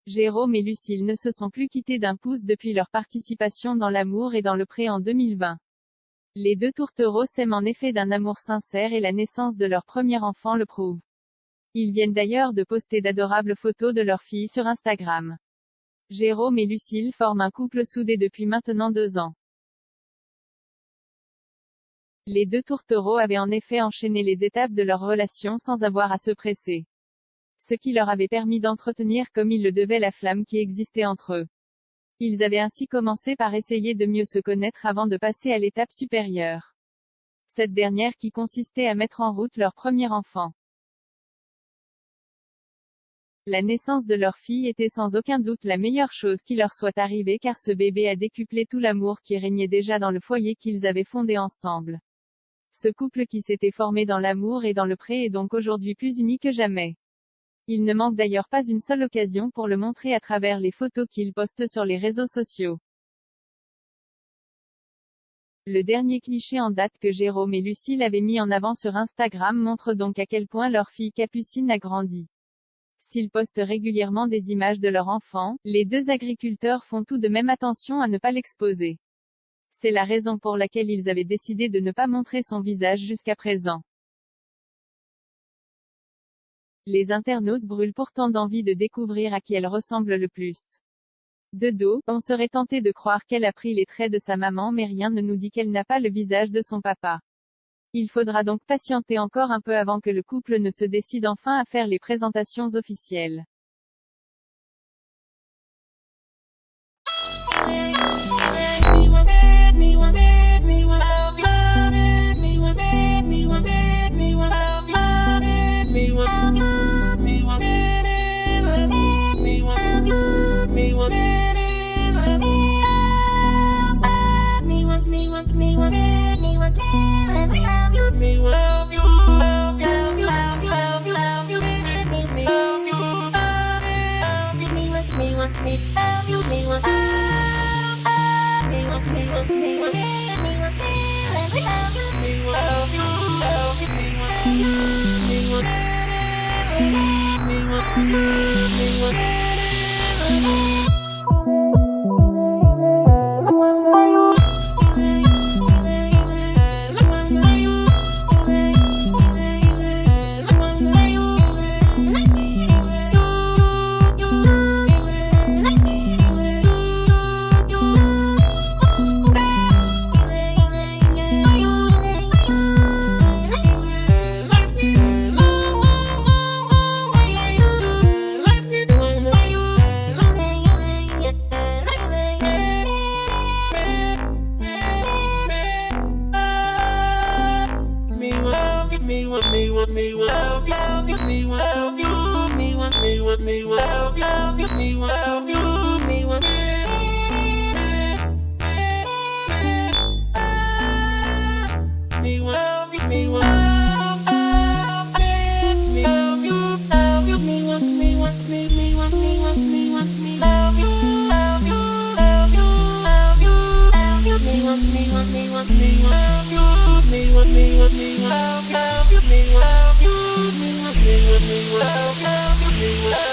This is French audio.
Jérôme et Lucille ne se sont plus quittés d'un pouce depuis leur participation dans L'amour et dans le pré en 2020. Les deux tourtereaux s'aiment en effet d'un amour sincère et la naissance de leur premier enfant le prouve. Ils viennent d'ailleurs de poster d'adorables photos de leur fille sur Instagram. Jérôme et Lucille forment un couple soudé depuis maintenant 2 ans. Les deux tourtereaux avaient en effet enchaîné les étapes de leur relation sans avoir à se presser. Ce qui leur avait permis d'entretenir comme ils le devaient la flamme qui existait entre eux. Ils avaient ainsi commencé par essayer de mieux se connaître avant de passer à l'étape supérieure. Cette dernière qui consistait à mettre en route leur premier enfant. La naissance de leur fille était sans aucun doute la meilleure chose qui leur soit arrivée car ce bébé a décuplé tout l'amour qui régnait déjà dans le foyer qu'ils avaient fondé ensemble. Ce couple qui s'était formé dans l'amour et dans le pré est donc aujourd'hui plus uni que jamais. Il ne manque d'ailleurs pas une seule occasion pour le montrer à travers les photos qu'ils postent sur les réseaux sociaux. Le dernier cliché en date que Jérôme et Lucille avaient mis en avant sur Instagram montre donc à quel point leur fille Capucine a grandi. S'ils postent régulièrement des images de leur enfant, les deux agriculteurs font tout de même attention à ne pas l'exposer. C'est la raison pour laquelle ils avaient décidé de ne pas montrer son visage jusqu'à présent. Les internautes brûlent pourtant d'envie de découvrir à qui elle ressemble le plus. De dos, on serait tenté de croire qu'elle a pris les traits de sa maman mais rien ne nous dit qu'elle n'a pas le visage de son papa. Il faudra donc patienter encore un peu avant que le couple ne se décide enfin à faire les présentations officielles. Me